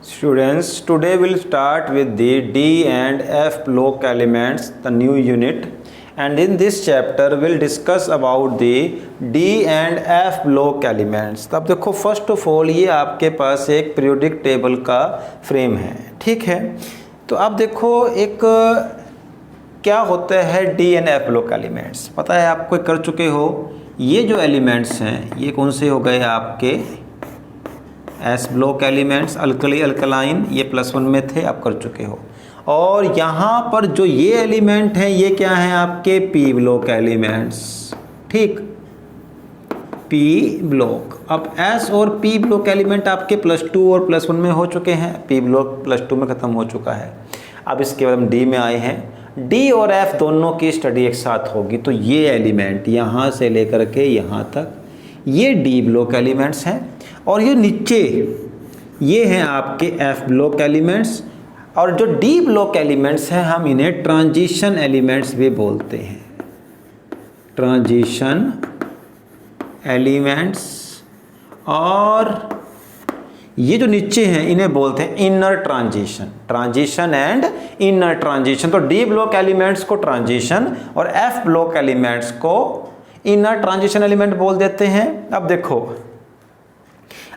Students, today we'll start with the D and F block elements, the new unit, and in this chapter we'll discuss about the D and F block elements. तो अब देखो first of all ये आपके पास एक periodic table का frame है, ठीक है। तो अब देखो एक क्या होता है D and F block elements, पता है आपको, कर चुके हो। ये जो एलिमेंट्स हैं ये कौन से हो गए आपके S block elements, alkali alkaline, ये +1 में थे, आप कर चुके हो। और यहाँ पर जो ये एलिमेंट हैं ये क्या हैं आपके पी ब्लॉक एलिमेंट्स, ठीक, पी ब्लॉक। अब एस और पी ब्लॉक एलिमेंट आपके +2 और +1 में हो चुके हैं, पी ब्लॉक +2 में ख़त्म हो चुका है। अब इसके बाद हम डी में आए हैं। डी और एफ दोनों की स्टडी एक साथ होगी, तो ये एलिमेंट यहाँ से लेकर के यहाँ तक ये डी ब्लॉक एलिमेंट्स हैं, और ये नीचे ये हैं आपके एफ ब्लॉक एलिमेंट्स। और जो डी ब्लॉक एलिमेंट्स हैं हम इन्हें ट्रांजिशन एलिमेंट्स भी बोलते हैं, ट्रांजिशन एलिमेंट्स। और ये जो नीचे हैं इन्हें बोलते हैं inner transition, transition and inner transition. तो डी ब्लॉक एलिमेंट्स को ट्रांजिशन और एफ ब्लॉक एलिमेंट्स को इनर ट्रांजिशन एलिमेंट बोल देते हैं। अब देखो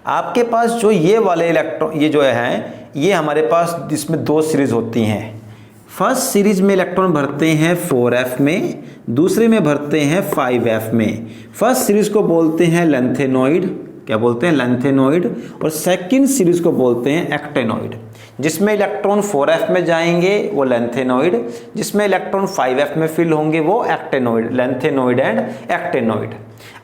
आपके पास जो ये वाले इलेक्ट्रॉन, ये जो है ये हमारे पास इसमें 2 सीरीज होती हैं। फर्स्ट सीरीज में इलेक्ट्रॉन भरते हैं 4f में, दूसरे में भरते हैं 5f में। फर्स्ट सीरीज को बोलते हैं लेंथेनॉइड, क्या बोलते हैं, लेंथेनॉइड। और सेकंड सीरीज को बोलते हैं एक्टेनॉइड। जिसमें इलेक्ट्रॉन 4f में जाएंगे वो लेंथेनॉइड, जिसमें इलेक्ट्रॉन 5f में फिल होंगे वो एक्टेनॉइड, लेंथेनॉइड एंड एक्टेनॉइड।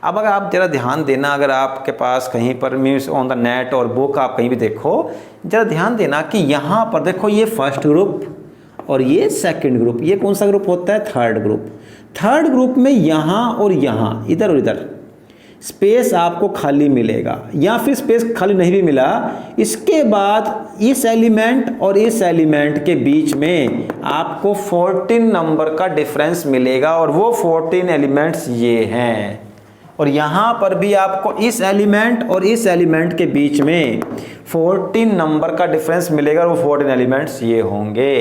अब अगर आप जरा ध्यान देना, अगर आपके पास कहीं पर मीन्स ऑन द नेट और बुक आप कहीं भी देखो, जरा ध्यान देना कि यहाँ पर देखो ये फर्स्ट ग्रुप और ये सेकंड ग्रुप, ये कौन सा ग्रुप होता है, थर्ड ग्रुप। थर्ड ग्रुप में यहाँ और यहाँ, इधर और इधर स्पेस आपको खाली मिलेगा, या फिर स्पेस खाली नहीं भी मिला, इसके बाद इस एलिमेंट और इस एलिमेंट के बीच में आपको 14 नंबर का डिफरेंस मिलेगा, और वो 14 एलिमेंट्स ये हैं। और यहाँ पर भी आपको इस एलिमेंट और इस एलिमेंट के बीच में 14 नंबर का डिफरेंस मिलेगा, और वो 14 एलिमेंट्स ये होंगे।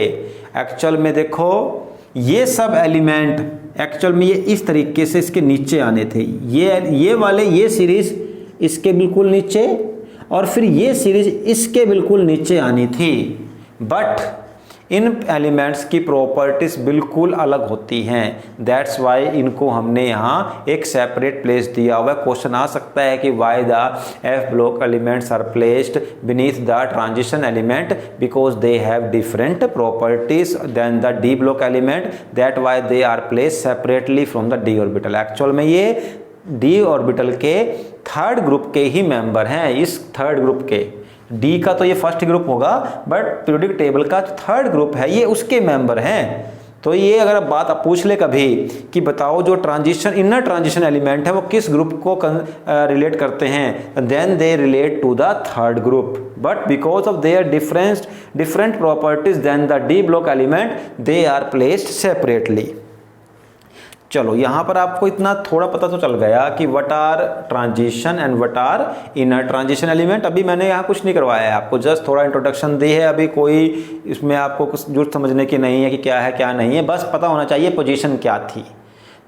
एक्चुअल में देखो ये सब एलिमेंट एक्चुअल में ये इस तरीके से इसके नीचे आने थे, ये वाले, ये सीरीज इसके बिल्कुल नीचे, और फिर ये सीरीज इसके बिल्कुल नीचे आनी थी। बट इन एलिमेंट्स की प्रॉपर्टीज बिल्कुल अलग होती हैं, दैट्स वाई इनको हमने यहाँ एक सेपरेट प्लेस दिया हुआ है। क्वेश्चन आ सकता है कि why the F block elements are placed beneath the transition element, because they have different properties than the D block element, that why they are placed separately from the D orbital. Actual में ये D orbital के third group के ही member हैं। इस third group के, D का तो ये फर्स्ट ग्रुप होगा, बट पीरियोडिक टेबल का थर्ड ग्रुप है ये उसके मेंबर हैं। तो ये अगर बात आप पूछ ले कभी कि बताओ जो ट्रांजिशन, इनर ट्रांजिशन एलिमेंट है वो किस ग्रुप को रिलेट करते हैं, then they relate to the third group, but because of their different properties than the D block element they are placed separately. चलो यहाँ पर आपको इतना थोड़ा पता तो चल गया कि what are transition and what are inner transition element. अभी मैंने यहाँ कुछ नहीं करवाया है, आपको जस्ट थोड़ा इंट्रोडक्शन दी है। अभी कोई इसमें आपको कुछ जरूरत समझने की नहीं है कि क्या है क्या नहीं है, बस पता होना चाहिए पोजीशन क्या थी।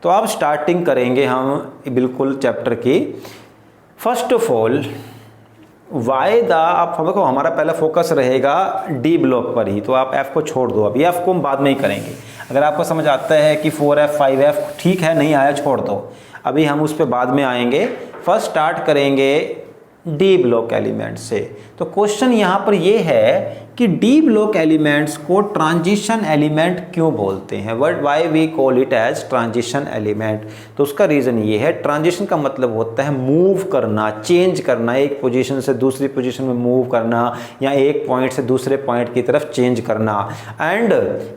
तो अब स्टार्टिंग करेंगे हम बिल्कुल चैप्टर की। First of all why the, आप देखो हमारा पहला फोकस रहेगा डी ब्लॉक पर ही, तो आप एफ को छोड़ दो, अभी एफ को हम बाद में ही करेंगे। अगर आपको समझ आता है कि 4f 5f ठीक है, नहीं आया छोड़ दो, अभी हम उस पर बाद में आएंगे। फर्स्ट स्टार्ट करेंगे डी ब्लॉक एलिमेंट से। तो क्वेश्चन यहाँ पर ये है कि डी ब्लॉक एलिमेंट्स को ट्रांजिशन एलिमेंट क्यों बोलते हैं, why we call it as transition element. तो उसका रीज़न ये है, ट्रांजिशन का मतलब होता है मूव करना, चेंज करना, एक पोजीशन से दूसरी पोजीशन में मूव करना, या एक पॉइंट से दूसरे पॉइंट की तरफ चेंज करना। And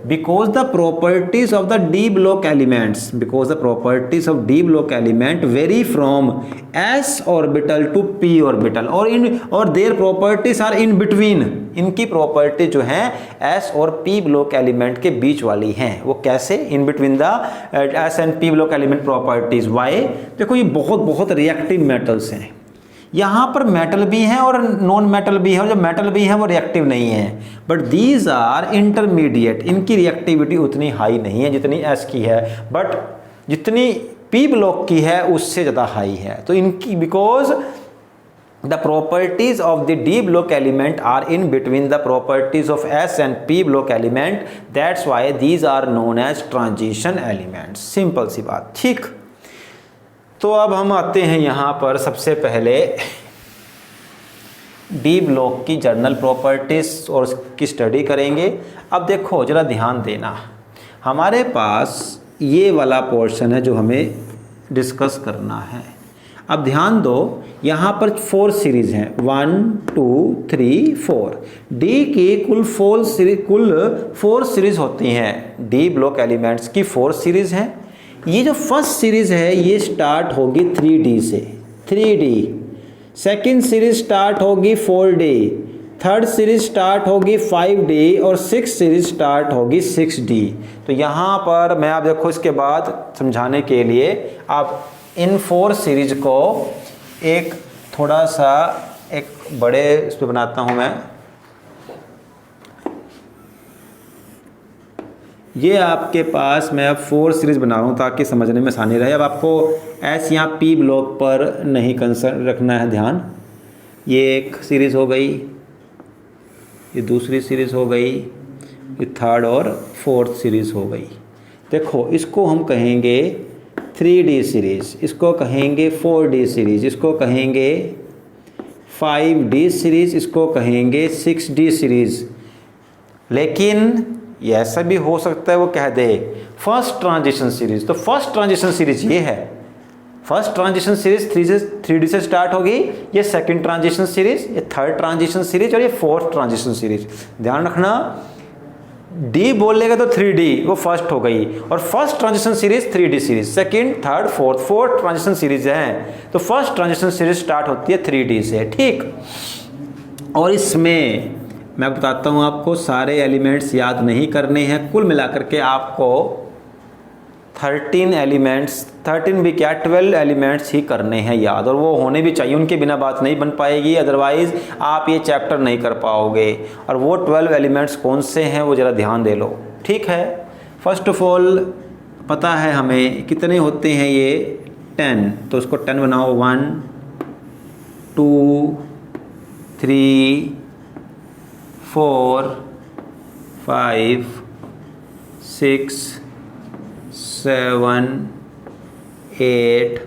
because the properties of the D block elements, because the properties of d block element vary from s orbital to p orbital, और their properties are in between, इनकी property जो है S और P block element के बीच वाली हैं। वो कैसे, in between the S and P block element properties. Why, देखो ये बहुत रिएक्टिव मेटल्स हैं, यहाँ पर मेटल भी है और नॉन मेटल भी है, और जो मेटल भी है वो रिएक्टिव नहीं है, बट दीज आर इंटरमीडिएट, इनकी रिएक्टिविटी उतनी हाई नहीं है जितनी एस की है, बट जितनी पी ब्लॉक की है उससे ज़्यादा हाई है। तो इनकी because the properties of the d block element are in between the properties of s and p block element, that's why these are known as transition elements। Simple सी बात, ठीक। तो अब हम आते हैं यहाँ पर सबसे पहले डी ब्लॉक की जर्नल प्रॉपर्टीज और उसकी स्टडी करेंगे। अब देखो जरा ध्यान देना, हमारे पास ये वाला पोर्शन है जो हमें डिस्कस करना है। अब ध्यान दो, यहाँ पर 4 सीरीज हैं, 1 2 3 4। डी की कुल 4 सीरीज होती हैं, डी ब्लॉक एलिमेंट्स की 4 सीरीज हैं। ये जो फर्स्ट सीरीज है ये स्टार्ट होगी 3D से, 3D। सेकेंड सीरीज स्टार्ट होगी 4D, थर्ड सीरीज स्टार्ट होगी 5D और 6th सीरीज स्टार्ट होगी 6D। तो यहाँ पर मैं आप देखो इसके बाद समझाने के लिए आप इन 4 सीरीज को एक थोड़ा सा एक बड़े इस पे बनाता हूँ मैं। ये आपके पास मैं अब 4 सीरीज बना रहा हूँ ताकि समझने में आसानी रहे। अब आपको एस यहाँ पी ब्लॉक पर नहीं कंसर्न रखना है ध्यान। ये एक सीरीज़ हो गई, ये दूसरी सीरीज़ हो गई, ये थर्ड और फोर्थ सीरीज़ हो गई। देखो इसको हम कहेंगे 3D सीरीज़, इसको कहेंगे 4D सीरीज़, इसको कहेंगे 5D सीरीज़, इसको कहेंगे 6D सीरीज़। लेकिन ये ऐसा भी हो सकता है वो कह दे फर्स्ट ट्रांजिशन सीरीज़। तो फर्स्ट ट्रांजिशन सीरीज़ ये है, फर्स्ट ट्रांजिशन सीरीज़ 3D से स्टार्ट होगी, ये सेकंड ट्रांजिशन सीरीज़, ये थर्ड ट्रांजिशन सीरीज़ और ये फोर्थ ट्रांजिशन सीरीज़। ध्यान रखना, डी बोलेगा तो 3D वो फर्स्ट हो गई, और first transition series 3D series, second third fourth transition series हैं। तो फर्स्ट ट्रांजिशन सीरीज स्टार्ट होती है 3D से, ठीक। और इसमें मैं बताता हूँ आपको सारे एलिमेंट्स याद नहीं करने हैं, कुल मिलाकर के आपको 13 एलिमेंट्स, 13 भी क्या 12 एलिमेंट्स ही करने हैं याद, और वो होने भी चाहिए, उनके बिना बात नहीं बन पाएगी, अदरवाइज़ आप ये चैप्टर नहीं कर पाओगे। और वो 12 एलिमेंट्स कौन से हैं वो ज़रा ध्यान दे लो, ठीक है। फर्स्ट ऑफ ऑल पता है हमें कितने होते हैं ये 10, तो उसको 10 बनाओ, 1 2 3 4 5 6 7 8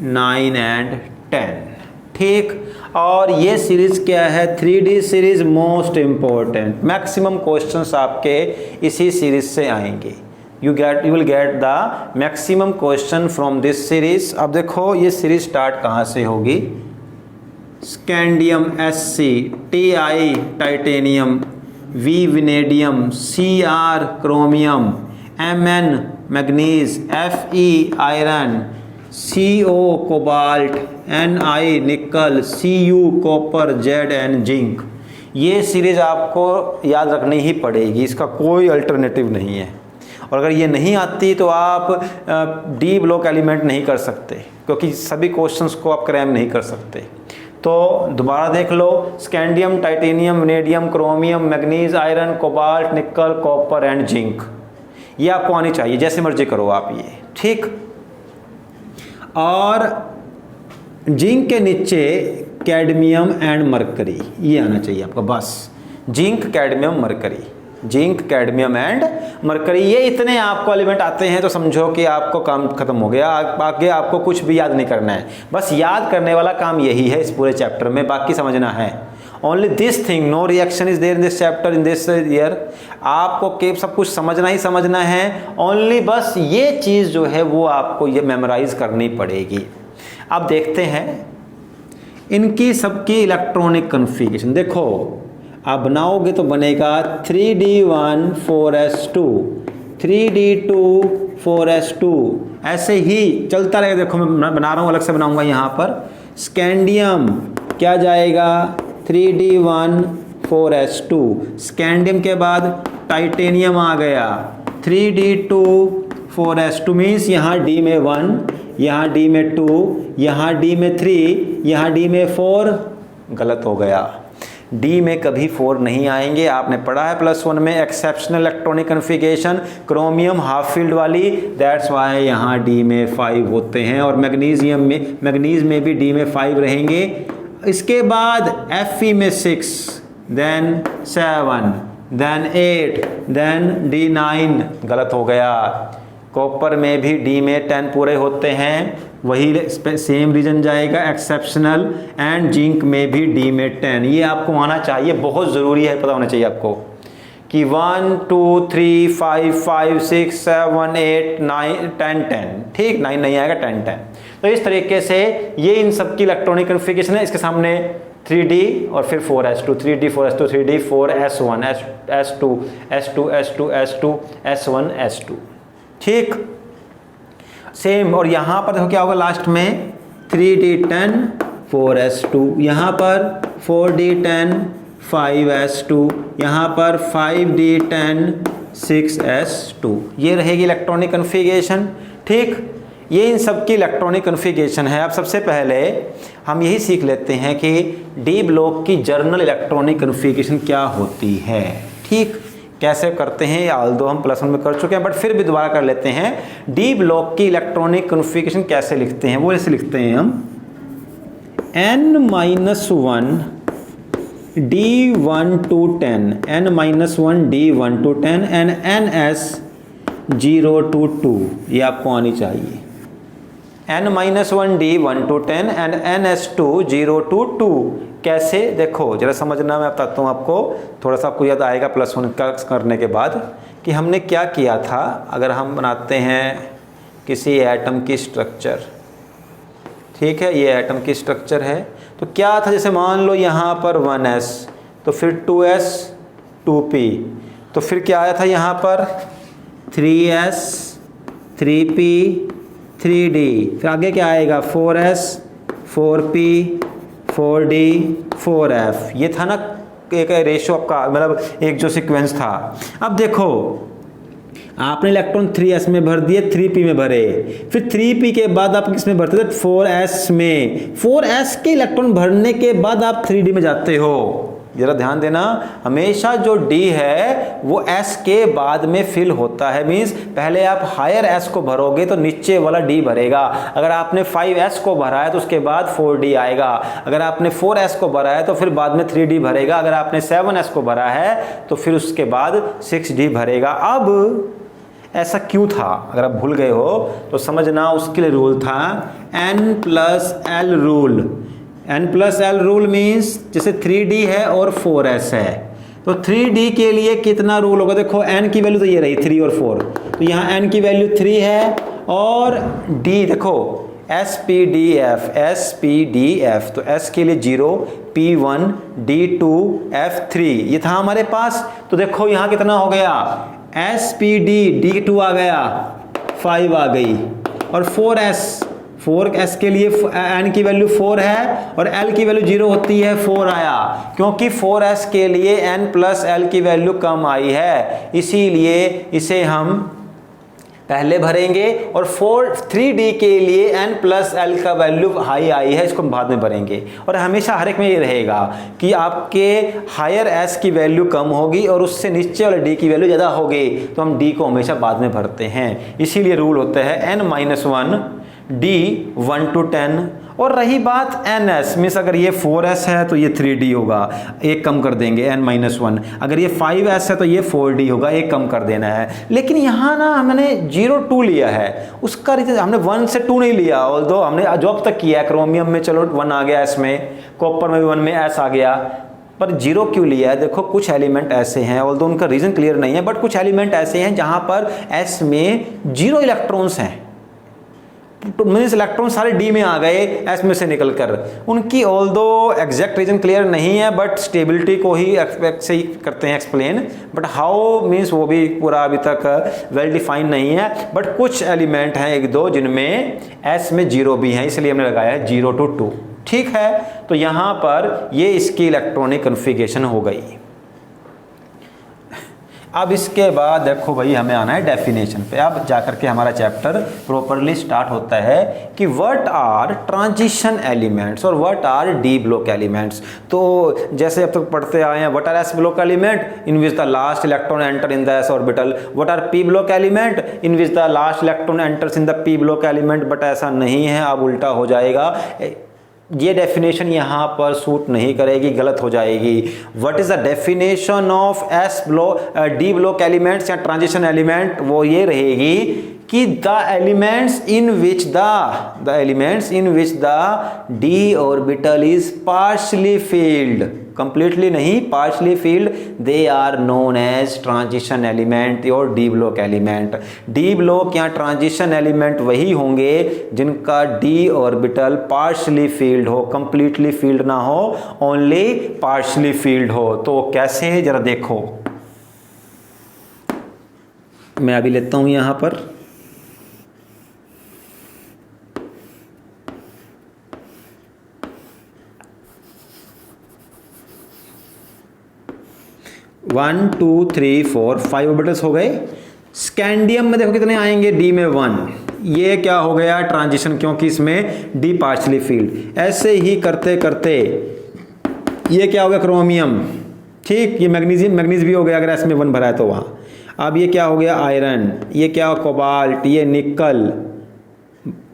9 एंड 10, ठीक। और ये सीरीज़ क्या है 3D series, most important, maximum questions आपके इसी सीरीज़ से आएंगे। You will get the maximum question from this series. अब देखो ये सीरीज़ स्टार्ट कहाँ से होगी, scandium SC, TI titanium, V विनेडियम, CR chromium, MN manganese, Fe iron, CO cobalt, Ni निकल, Cu कॉपर, Zn जिंक। ये सीरीज़ आपको याद रखनी ही पड़ेगी, इसका कोई अल्टरनेटिव नहीं है। और अगर ये नहीं आती तो आप डी ब्लॉक एलिमेंट नहीं कर सकते, क्योंकि सभी क्वेश्चंस को आप क्रैम नहीं कर सकते। तो दोबारा देख लो, scandium, titanium, vanadium, chromium, manganese, iron, cobalt, nickel, copper and zinc, ये आपको आनी चाहिए, जैसे मर्जी करो आप ये, ठीक। और जिंक के नीचे कैडमियम एंड मरकरी, ये आना चाहिए आपको, बस zinc, cadmium, mercury, zinc, cadmium and mercury, ये इतने आपको एलिमेंट आते हैं तो समझो कि आपको काम खत्म हो गया। आगे आपको कुछ भी याद नहीं करना है, बस याद करने वाला काम यही है इस पूरे चैप्टर में, बाकी समझना है। Only this thing, no reaction is there in this chapter, in this year. आपको केवल सब कुछ समझना ही समझना है, ओनली बस ये चीज़ जो है वो आपको ये मेमोराइज करनी पड़ेगी। अब देखते हैं इनकी सबकी इलेक्ट्रॉनिक कन्फिगरेशन। देखो आप बनाओगे तो बनेगा 3D1 4s2, 3D2 4s2, ऐसे ही चलता रहेगा। देखो मैं बना रहा हूँ, अलग से बनाऊंगा यहाँ पर। स्कैंडियम क्या जाएगा 3D1 4s2, स्कैंडियम के बाद टाइटेनियम आ गया 3D2 4s2 मीन्स यहाँ D में 1, यहाँ D में 2, यहाँ D में 3, यहाँ D में 4। गलत हो गया, D में कभी 4 नहीं आएंगे। आपने पढ़ा है +1 में exceptional electronic configuration chromium half field वाली, दैट्स वाई यहाँ D में 5 होते हैं। और मैग्नीज में भी D में 5 रहेंगे। इसके बाद Fe में 6, देन 7, देन 8, देन D9। गलत हो गया। कॉपर में भी D में 10 पूरे होते हैं, वही सेम रीजन जाएगा एक्सेप्शनल। एंड जिंक में भी D में 10। ये आपको आना चाहिए, बहुत ज़रूरी है, पता होना चाहिए आपको कि 1 2 3 5 5 6 7 8 9 10। ठीक, 9 नहीं आएगा, 10। तो इस तरीके से ये इन सब की इलेक्ट्रॉनिक कन्फिगरेशन है। इसके सामने 3D और फिर 4s2, 3D 4s2, 3D 4s1, s2, s2, s2, s2, s1, s2। ठीक, सेम। और यहाँ पर देखो क्या होगा लास्ट में 3D10 4s2, यहाँ पर 4D10 5s2, यहाँ पर 5D10 6s2। ये रहेगी इलेक्ट्रॉनिक कन्फिगरेशन। ठीक, ये इन सब की इलेक्ट्रॉनिक कन्फिगरेशन है। अब सबसे पहले हम यही सीख लेते हैं कि डी ब्लॉक की जर्नल इलेक्ट्रॉनिक कन्फिगरेशन क्या होती है। ठीक, कैसे करते हैं, ऑल्दो हम +1 में कर चुके हैं, बट फिर भी दोबारा कर लेते हैं। डी ब्लॉक की इलेक्ट्रॉनिक कन्फिगरेशन कैसे लिखते हैं, वो ऐसे लिखते हैं हम n-1 D1 to 10, n-1 D1 to 10 and ns 0 to 2। ये आपको आनी चाहिए। n-1 D1 to 10 and ns2 0 to 2। कैसे, देखो जरा समझना, मैं बताता हूँ आपको, थोड़ा सा आपको याद आएगा +1 का करने के बाद कि हमने क्या किया था। अगर हम बनाते हैं किसी एटम की स्ट्रक्चर, ठीक है, ये एटम की स्ट्रक्चर है, तो क्या था, जैसे मान लो यहाँ पर 1s, तो फिर 2s 2p, तो फिर क्या आया था यहाँ पर 3s 3p 3d, फिर आगे क्या आएगा 4s 4p 4d 4f। ये था ना एक रेशियो आपका, मतलब एक जो सीक्वेंस था। अब देखो आपने इलेक्ट्रॉन 3s में भर दिए, 3p में भरे, फिर 3p के बाद आप किस में भरते थे 4s में। 4s के इलेक्ट्रॉन भरने के बाद आप 3d में जाते हो। जरा ध्यान देना, हमेशा जो d है वो s के बाद में फिल होता है। मींस पहले आप हायर s को भरोगे तो नीचे वाला d भरेगा। अगर आपने 5s को भरा है तो उसके बाद 4d आएगा। अगर आपने 4s को भरा है तो फिर बाद में 3d भरेगा। अगर आपने 7s को भरा है तो फिर उसके बाद 6d भरेगा। अब ऐसा क्यों था, अगर आप भूल गए हो तो समझना, उसके लिए रूल था n+l rule. n+l rule means जैसे 3d है और 4s है, तो 3d के लिए कितना रूल होगा, देखो n की वैल्यू तो ये रही 3 और 4, तो यहाँ n की वैल्यू 3 है और d देखो SPDF, तो s के लिए 0, P1 D2 F3 ये था हमारे पास। तो देखो यहाँ कितना हो गया, SPD D2 आ गया, 5 आ गई, और 4s के लिए n की वैल्यू 4 है और l की वैल्यू 0 होती है, 4 आया, क्योंकि 4s के लिए n+l की वैल्यू कम आई है, इसीलिए इसे हम पहले भरेंगे। और 3d के लिए n+l का वैल्यू हाई आई है, इसको हम बाद में भरेंगे। और हमेशा हर एक में ये रहेगा कि आपके हायर s की वैल्यू कम होगी और उससे नीचे वाले d की वैल्यू ज़्यादा होगी, तो हम d को हमेशा बाद में भरते हैं। इसीलिए रूल होता है n-1 D1 to 10। और रही बात ns, मीन्स अगर ये 4s है तो ये 3d होगा, एक कम कर देंगे n-1। अगर ये 5s है तो ये 4d होगा, एक कम कर देना है। लेकिन यहाँ ना हमने 0 2 लिया है, उसका रीजन हमने 1 से 2 नहीं लिया। ऑल्दो हमने जो अब तक किया है, क्रोमियम में चलो 1 आ गया, इसमें कॉपर में भी 1 में s आ गया, पर 0 क्यों लिया है? देखो कुछ एलिमेंट ऐसे हैं, ऑल्दो उनका रीजन क्लियर नहीं है, बट कुछ एलिमेंट ऐसे हैं जहाँ पर s में 0 इलेक्ट्रॉन्स हैं, तो मीन्स इलेक्ट्रॉन सारे डी में आ गए एस में से निकलकर। उनकी ऑल्दो एग्जैक्ट रीजन क्लियर नहीं है, बट स्टेबिलिटी को ही से ही करते हैं एक्सप्लेन, बट हाउ मीन्स वो भी पूरा अभी तक वेल डिफाइन नहीं है। बट कुछ एलिमेंट हैं 1-2 जिनमें एस में 0 भी हैं, इसलिए हमने लगाया है 0 to 2। ठीक है, तो यहाँ पर ये इसकी इलेक्ट्रॉनिक कन्फिगरेशन हो गई। अब इसके बाद देखो भाई हमें आना है डेफिनेशन पे। अब जाकर के हमारा चैप्टर प्रॉपरली स्टार्ट होता है कि व्हाट आर ट्रांजिशन एलिमेंट्स और what R D block elements. तो जैसे अब तक पढ़ते आए हैं, what R S block element in which the last electron enter in the S orbital, what R P block element in which the last electron enters in the P block element. But ऐसा नहीं है, अब उल्टा हो जाएगा, ये definition यहाँ पर सूट नहीं करेगी, गलत हो जाएगी। What is the definition of s block d block elements या ट्रांजिशन एलिमेंट, वो ये रहेगी कि the elements in which the D orbital is partially filled, completely नहीं, partially filled, they are known as transition element और d block element. D block या transition element वही होंगे जिनका डी ऑर्बिटल पार्शली फील्ड हो, कंप्लीटली फील्ड ना हो, only partially filled हो। तो कैसे, जरा देखो, मैं अभी लेता हूं यहां पर 1 2 3 4 5 ऑर्बिटल्स हो गए। स्कैंडियम में देखो कितने आएंगे, डी में 1, ये क्या हो गया ट्रांजिशन, क्योंकि इसमें डी पार्शली फील्ड। ऐसे ही करते करते ये क्या हो गया क्रोमियम, ठीक, ये मैग्नीज भी हो गया अगर इसमें 1 भरा है तो वहाँ। अब ये क्या हो गया आयरन, ये क्या कोबाल्ट, ये निकल।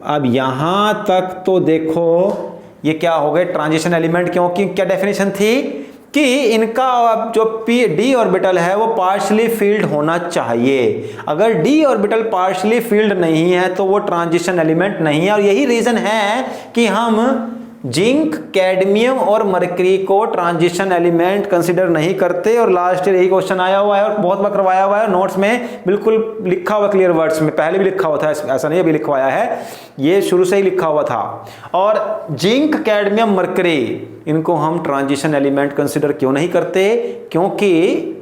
अब यहाँ तक तो देखो ये क्या हो गए ट्रांजिशन एलिमेंट, क्योंकि क्या डेफिनेशन थी कि इनका जो पी डी ऑर्बिटल है वो पार्शली फील्ड होना चाहिए। अगर डी ऑर्बिटल पार्शली फील्ड नहीं है तो वो ट्रांजिशन एलिमेंट नहीं है। और यही रीजन है कि हम जिंक, कैडमियम और मरकरी को ट्रांजिशन एलिमेंट कंसीडर नहीं करते। और लास्ट ईयर यही क्वेश्चन आया हुआ है और बहुत बार करवाया हुआ है, नोट्स में बिल्कुल लिखा हुआ क्लियर वर्ड्स में, पहले भी लिखा हुआ था, ऐसा नहीं अभी लिखवाया है, ये शुरू से ही लिखा हुआ था। और जिंक, कैडमियम, मरकरी, इनको हम ट्रांजिशन एलिमेंट कंसीडर क्यों नहीं करते, क्योंकि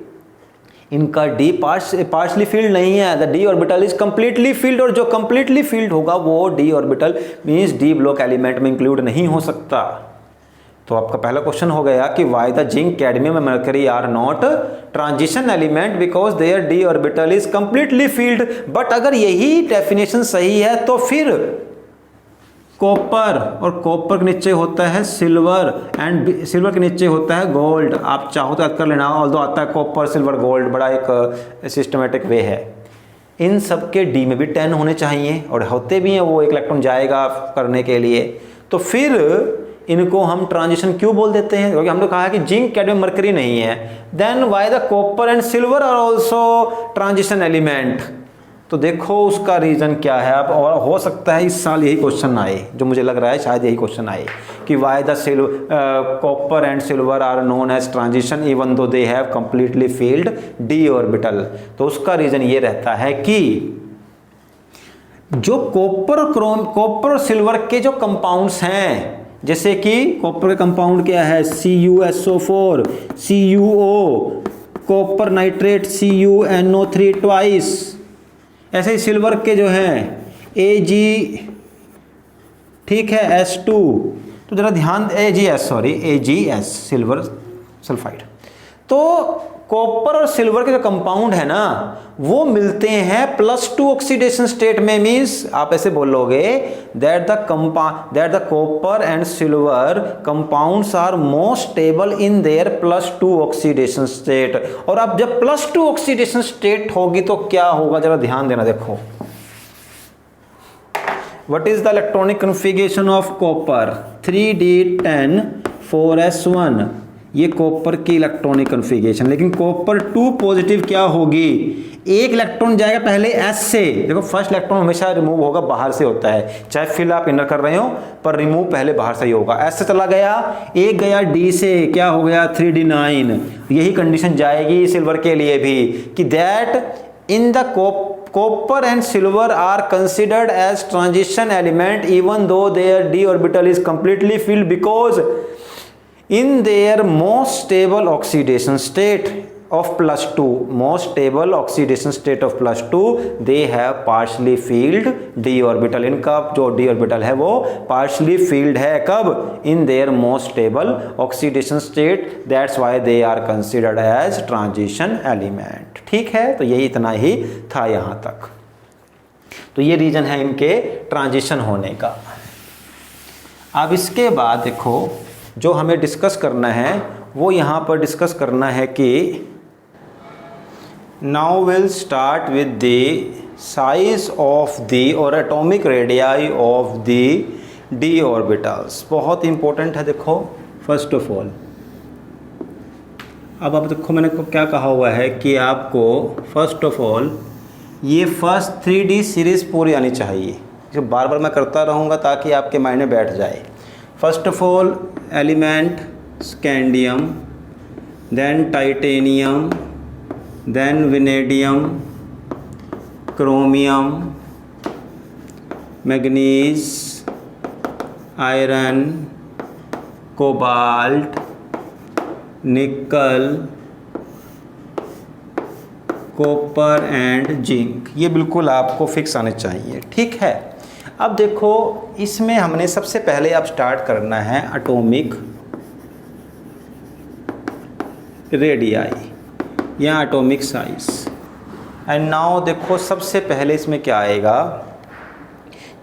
इनका डी पार्शली फील्ड नहीं है, the D orbital is completely field. और जो कंप्लीटली फील्ड होगा वो D orbital means D block element में इंक्लूड नहीं हो सकता। तो आपका पहला क्वेश्चन हो गया कि why the zinc, cadmium and mercury are not transition element, because their D orbital is completely filled. But अगर यही डेफिनेशन सही है तो फिर कॉपर, और कॉपर के नीचे होता है सिल्वर, एंड सिल्वर के नीचे होता है गोल्ड। आप चाहो तो याद कर लेना, ऑल्दो आता है कॉपर, सिल्वर, गोल्ड, बड़ा एक सिस्टमेटिक वे है। इन सब के डी में भी 10 होने चाहिए और होते भी हैं, वो एक इलेक्ट्रॉन जाएगा करने के लिए। तो फिर इनको हम ट्रांजिशन क्यों बोल देते हैं, क्योंकि हमने कहा कि जिंक, कैडमियम, मरकरी नहीं है। Then why the copper and silver are also transition element. तो देखो उसका रीजन क्या है। अब और हो सकता है इस साल यही क्वेश्चन आए, जो मुझे लग रहा है शायद यही क्वेश्चन आए कि why the copper and silver are known as transition even though they have completely filled D orbital. तो उसका रीजन ये रहता है कि जो कॉपर और सिल्वर के जो कंपाउंड्स हैं, जैसे कि कॉपर का कंपाउंड क्या है CuSO4, CuO, copper nitrate CuNO3 twice. ऐसे ही सिल्वर के जो हैं Ag, ठीक है, S2, तो जरा ध्यान, AgS सिल्वर सल्फाइड। तो कॉपर और सिल्वर के जो कंपाउंड है ना वो मिलते हैं +2 ऑक्सीडेशन स्टेट में। मींस आप ऐसे बोलोगे that the copper and silver compounds are most stable in their +2 oxidation state. और अब जब +2 ऑक्सीडेशन स्टेट होगी तो क्या होगा, जरा ध्यान देना। देखो what is the electronic configuration of copper, 3d10 4s1, ये कॉपर की इलेक्ट्रॉनिक कॉन्फ़िगरेशन। लेकिन कॉपर 2 पॉजिटिव क्या होगी, एक इलेक्ट्रॉन जाएगा पहले S से। देखो फर्स्ट इलेक्ट्रॉन हमेशा रिमूव होगा, बाहर से होता है, चाहे फिल आप इनर कर रहे हो, पर रिमूव पहले बाहर से ही होगा। S से चला गया, एक गया D से, क्या हो गया 3d9। यही कंडीशन जाएगी सिल्वर के लिए भी कि that in the copper and silver are considered as transition element even though their d orbital is completely filled because in their most stable oxidation state। of +2, most stable oxidation state of +2, they have partially filled d orbital. इनका जो d orbital है वो partially filled है कब? in their most stable oxidation state, that's why they are considered as transition element. ठीक है, तो यही इतना ही था यहाँ तक। तो ये रीजन है इनके ट्रांजिशन होने का। अब इसके बाद देखो जो हमें डिस्कस करना है वो यहाँ पर डिस्कस करना है कि now will start with the size of the or atomic radii of the D orbitals. बहुत इंपॉर्टेंट है। देखो फर्स्ट ऑफ ऑल अब देखो मैंने क्या कहा हुआ है कि आपको फर्स्ट ऑफ ऑल ये फर्स्ट 3D सीरीज पूरी आनी चाहिए, जो बार बार मैं करता रहूँगा ताकि आपके माइंड में बैठ जाए। First of all element scandium, then titanium, then vanadium, chromium, manganese, iron, cobalt, nickel, copper and zinc. ये बिल्कुल आपको फिक्स आने चाहिए। ठीक है, अब देखो इसमें हमने सबसे पहले अब स्टार्ट करना है एटॉमिक रेडियाई या एटॉमिक साइज। एंड नाउ देखो सबसे पहले इसमें क्या आएगा,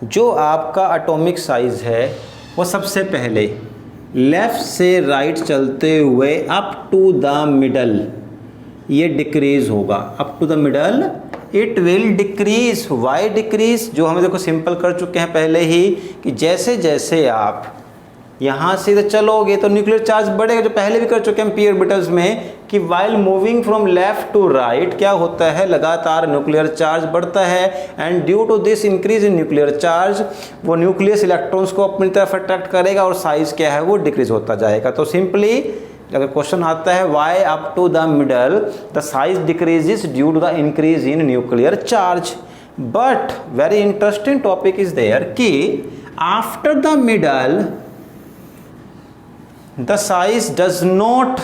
जो आपका एटॉमिक साइज है वो सबसे पहले लेफ़्ट से राइट चलते हुए अप टू द मिडल ये डिक्रीज होगा। Up to the middle it will decrease. Why decrease? जो हमें देखो सिंपल कर चुके हैं पहले ही कि जैसे जैसे आप यहाँ से तो चलोगे तो न्यूक्लियर चार्ज बढ़ेगा, जो पहले भी कर चुके हैं पी ऑर्बिटल्स में कि while moving from left to right क्या होता है, लगातार न्यूक्लियर चार्ज बढ़ता है। And due to this increase in nuclear charge वो न्यूक्लियस इलेक्ट्रॉन्स को अपनी तरफ अट्रैक्ट करेगा और साइज क्या है वो डिक्रीज होता जाएगा। तो सिंपली अगर क्वेश्चन आता है why up to the middle the size decreases due to the increase in nuclear charge. But very interesting topic is there कि after the middle the size does not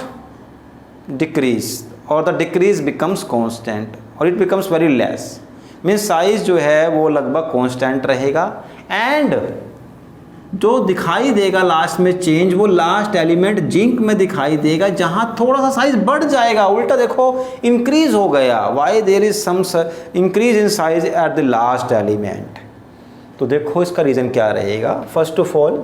decrease or the decrease becomes constant or it becomes very less, means size जो है वो लगभग constant रहेगा। and जो दिखाई देगा last में चेंज वो लास्ट एलिमेंट जिंक में दिखाई देगा, जहां थोड़ा सा साइज बढ़ जाएगा। उल्टा देखो इंक्रीज हो गया। Why there is some increase in size at the last element. तो देखो इसका रीज़न क्या रहेगा। फर्स्ट ऑफ ऑल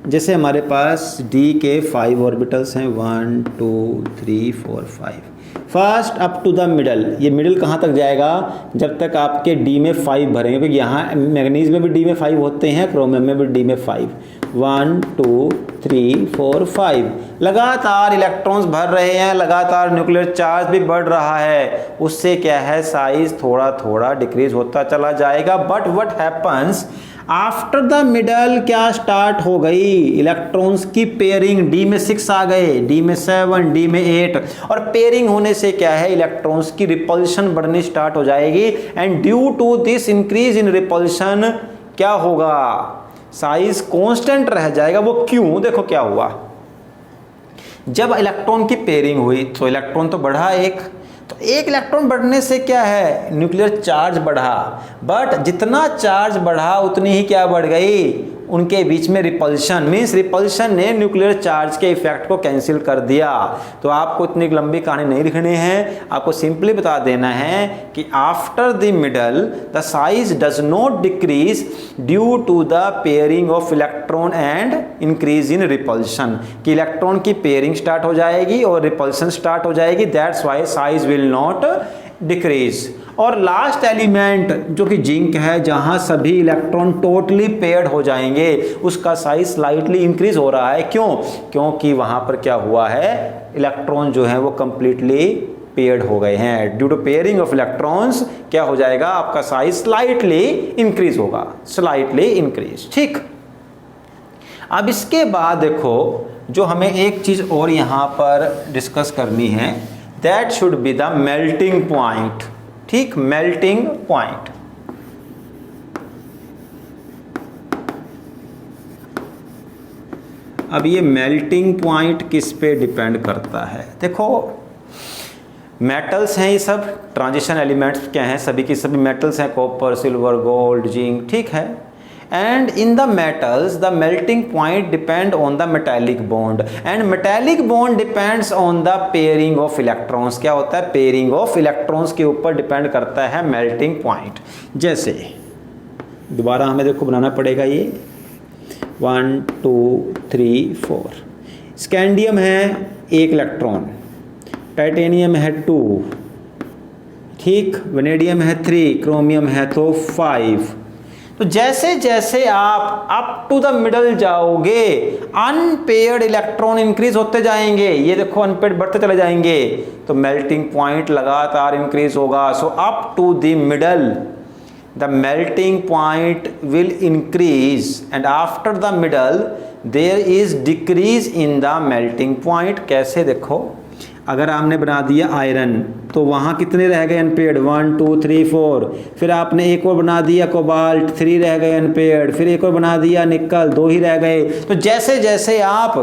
जैसे हमारे पास D के 5 ऑर्बिटल्स हैं, 1 2 3 4 5। First up to the middle, ये मिडल कहाँ तक जाएगा, जब तक आपके D में 5 भरेंगे, क्योंकि यहाँ मैग्नीज में भी D में 5 होते हैं, क्रोमियम में भी D में 5। 1 2 3 4 5 लगातार इलेक्ट्रॉन्स भर रहे हैं, लगातार न्यूक्लियर चार्ज भी बढ़ रहा है, उससे क्या है साइज थोड़ा थोड़ा डिक्रीज होता चला जाएगा। But what happens after the middle, क्या स्टार्ट हो गई, इलेक्ट्रॉन्स की पेयरिंग। D में 6 आ गए, D में 7, D में 8, और पेयरिंग होने से क्या है इलेक्ट्रॉन्स की रिपल्शन बढ़नी स्टार्ट हो जाएगी। And due to this increase in repulsion क्या होगा, साइज कांस्टेंट रह जाएगा। वो क्यों, देखो क्या हुआ, जब इलेक्ट्रॉन की पेयरिंग हुई तो इलेक्ट्रॉन तो बढ़ा एक, तो एक इलेक्ट्रॉन बढ़ने से क्या है न्यूक्लियर चार्ज बढ़ा। बट जितना चार्ज बढ़ा उतनी ही क्या बढ़ गई, उनके बीच में रिपल्शन, मीन्स रिपल्शन ने न्यूक्लियर चार्ज के इफेक्ट को कैंसिल कर दिया। तो आपको इतनी लंबी कहानी नहीं लिखनी है, आपको सिंपली बता देना है कि after the middle the size does not decrease due to the pairing of electron and increase in repulsion, कि इलेक्ट्रॉन की पेयरिंग स्टार्ट हो जाएगी और रिपल्शन स्टार्ट हो जाएगी, that's why size will not decrease. और लास्ट एलिमेंट जो कि जिंक है, जहां सभी इलेक्ट्रॉन टोटली पेयर्ड हो जाएंगे, उसका साइज स्लाइटली इंक्रीज हो रहा है। क्यों, क्योंकि वहां पर क्या हुआ है इलेक्ट्रॉन जो है वो कंप्लीटली पेयर्ड हो गए हैं। Due to pairing of electrons क्या हो जाएगा, आपका साइज स्लाइटली इंक्रीज होगा, स्लाइटली इंक्रीज। ठीक, अब इसके बाद देखो जो हमें एक चीज और यहां पर डिस्कस करनी है, that should be the melting point. ठीक, मेल्टिंग पॉइंट। अब ये मेल्टिंग पॉइंट किस पे डिपेंड करता है, देखो मेटल्स हैं ये सब, ट्रांजिशन एलिमेंट्स क्या हैं, सभी की सभी मेटल्स हैं, कॉपर, सिल्वर, गोल्ड, जिंक, ठीक है। And in the metals the melting point depend on the metallic bond and metallic bond depends on the pairing of electrons. क्या होता है, पेयरिंग ऑफ इलेक्ट्रॉन्स के ऊपर डिपेंड करता है मेल्टिंग पॉइंट। जैसे दोबारा हमें देखो बनाना पड़ेगा ये 1 2 3 4। स्कैंडियम है 1 इलेक्ट्रॉन, टाइटेनियम है 2, ठीक, वेनेडियम है 3, क्रोमियम है तो 5। तो जैसे जैसे आप अप टू द मिडल जाओगे अनपेयर्ड इलेक्ट्रॉन इंक्रीज होते जाएंगे, ये देखो अनपेयर्ड बढ़ते चले जाएंगे, तो मेल्टिंग पॉइंट लगातार इंक्रीज होगा। So up to the middle the melting point will increase and after the middle there is decrease in the melting point। कैसे, देखो अगर आपने बना दिया आयरन तो वहाँ कितने रह गए अनपेयर्ड, 1 2 3 4, फिर आपने एक और बना दिया कोबाल्ट, 3 रह गए अनपेयर्ड, फिर एक और बना दिया निकल, 2 ही रह गए। तो जैसे जैसे आप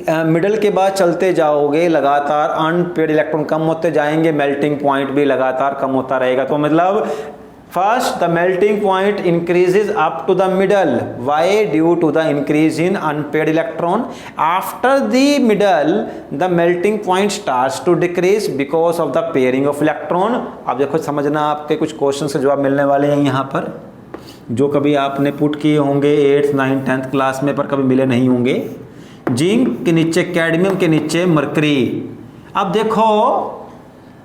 मिडल के बाद चलते जाओगे लगातार अनपेयर्ड इलेक्ट्रॉन कम होते जाएंगे, मेल्टिंग पॉइंट भी लगातार कम होता रहेगा। तो मतलब first the melting point increases up to the middle, why, due to the increase in unpaired electron। after the middle the melting point starts to decrease because of the pairing of electron। अब देखो समझना, आपके कुछ question से जवाब मिलने वाले हैं यहाँ पर जो कभी आपने पुट किए होंगे 8th 9th 10th क्लास में पर कभी मिले नहीं होंगे। जिंक के नीचे कैडमियम के नीचे मरकरी। अब देखो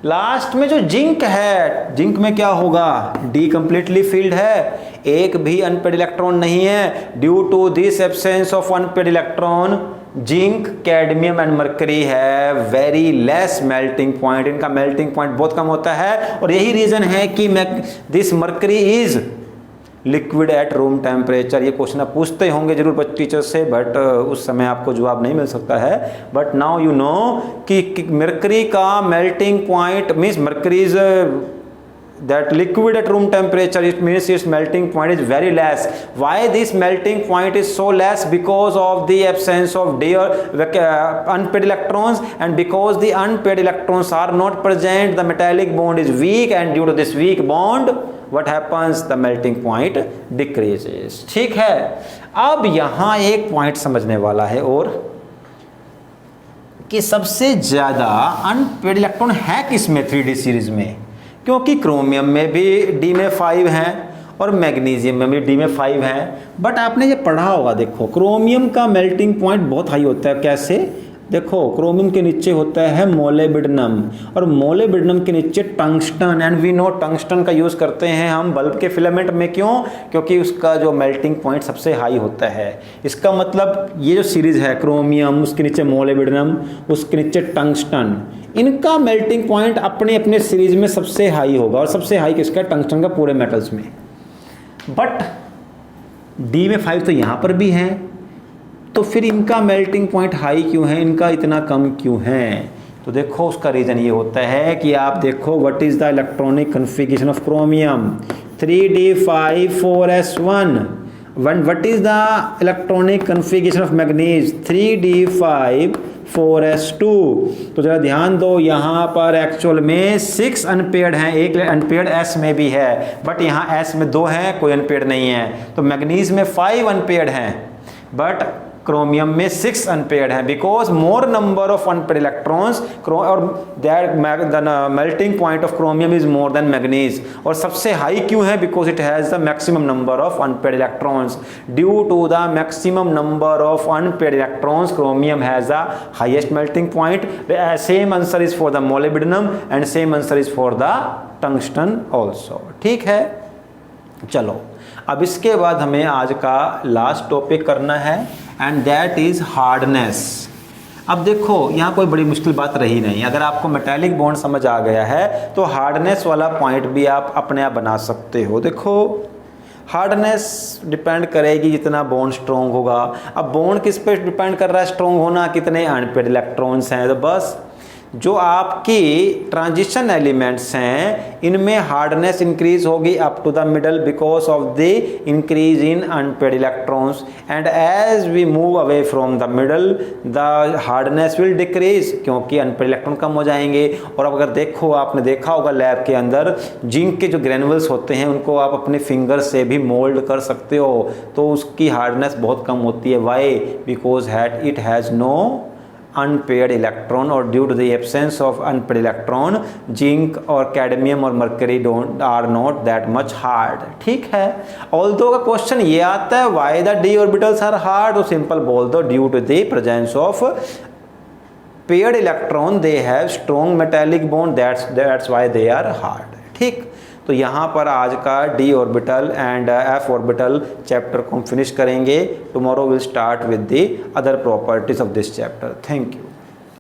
लास्ट में जो जिंक है, जिंक में क्या होगा, डी कंप्लीटली फिल्ड है, एक भी अनपेड इलेक्ट्रॉन नहीं है। Due to this absence of unpaired electron zinc, cadmium and mercury है वेरी लेस मेल्टिंग पॉइंट, इनका मेल्टिंग पॉइंट बहुत कम होता है। और यही रीजन है कि this mercury is liquid at room temperature. ये क्वेश्चन आप पूछते होंगे जरूर टीचर से, बट उस समय आपको जवाब नहीं मिल सकता है। बट नाउ यू नो कि मरकरी का melting point means mercury is that liquid at room temperature, it means its melting point is very less। why this melting point is so less? because of the absence of unpaired electrons and because the unpaired electrons are not present, the metallic bond is weak and due to this weak bond what happens, the melting point decreases। ठीक है, अब यहाँ एक point समझने वाला है और कि सबसे ज्यादा अनपेयर्ड इलेक्ट्रॉन है किसमें 3D सीरीज में, क्योंकि क्रोमियम में भी डी में 5 हैं और मैग्नीशियम में भी डी में 5 हैं। बट आपने ये पढ़ा होगा, देखो क्रोमियम का मेल्टिंग पॉइंट बहुत हाई होता है। कैसे, देखो क्रोमियम के नीचे होता है मोलिब्डेनम और मोलिब्डेनम के नीचे tungsten, and we know tungsten का यूज़ करते हैं हम बल्ब के फिलामेंट में। क्यों? क्योंकि उसका जो मेल्टिंग पॉइंट सबसे हाई होता है। इसका मतलब ये जो सीरीज़ है क्रोमियम, उसके नीचे मोलिब्डेनम, उसके नीचे टंगस्टन, इनका मेल्टिंग पॉइंट अपने अपने सीरीज में सबसे हाई होगा। और सबसे हाई किसका? टंगस्टन का पूरे मेटल्स में। बट डी में 5 तो यहाँ पर भी हैं, तो फिर इनका मेल्टिंग पॉइंट हाई क्यों है, इनका इतना कम क्यों है? तो देखो उसका रीज़न ये होता है कि आप देखो what is the electronic configuration of chromium 3d5 4s1। What is the electronic configuration of manganese 3d5 4s2। तो जरा ध्यान दो, यहाँ पर एक्चुअल में 6 अनपेयर्ड हैं, एक अनपेयर्ड s में भी है, बट यहाँ s में 2 हैं, कोई अनपेयर्ड नहीं है। तो मैग्नीज में 5 अनपेयर्ड हैं, बट क्रोमियम में 6 अनपेयर्ड हैं, because more number of unpaired electrons और that melting point of chromium is more than manganese. और सबसे हाई क्यों है? Because it has the maximum number of unpaired electrons. Due to the maximum number of unpaired electrons chromium has the highest melting point. Same answer is for the molybdenum and same answer is for the tungsten also. ठीक है, चलो अब इसके बाद हमें आज का last topic करना है एंड दैट इज हार्डनेस। अब देखो यहाँ कोई बड़ी मुश्किल बात रही नहीं, अगर आपको मेटालिक बॉन्ड समझ आ गया है तो हार्डनेस वाला पॉइंट भी आप अपने आप बना सकते हो। देखो हार्डनेस डिपेंड करेगी जितना बॉन्ड स्ट्रॉन्ग होगा। अब बॉन्ड किस पे डिपेंड कर रहा है स्ट्रॉन्ग होना? कितने अनपेयर्ड इलेक्ट्रॉन्स हैं। तो बस जो आपकी ट्रांजिशन एलिमेंट्स हैं इनमें हार्डनेस इंक्रीज होगी up to the middle because of the increase in unpaired electrons, and as we move away from the middle the hardness will decrease, क्योंकि अनपेड इलेक्ट्रॉन कम हो जाएंगे। और अब अगर देखो, आपने देखा होगा लैब के अंदर जिंक के जो ग्रेनुअल्स होते हैं उनको आप अपने फिंगर से भी मोल्ड कर सकते हो, तो उसकी हार्डनेस बहुत कम होती है। Why? Because it has no unpaired electron, or due to the absence of unpaired electron zinc और कैडमियम और mercury are not that much hard. ठीक है, ऑल्दो का क्वेश्चन ये आता है why the D orbitals are hard, तो simple बोल दो due to the presence of paired electron they have strong metallic bond, that's why they are hard. ठीक, तो यहाँ पर आज का D orbital and F orbital chapter को हम फिनिश करेंगे। Tomorrow will start with the other properties of this chapter. Thank you.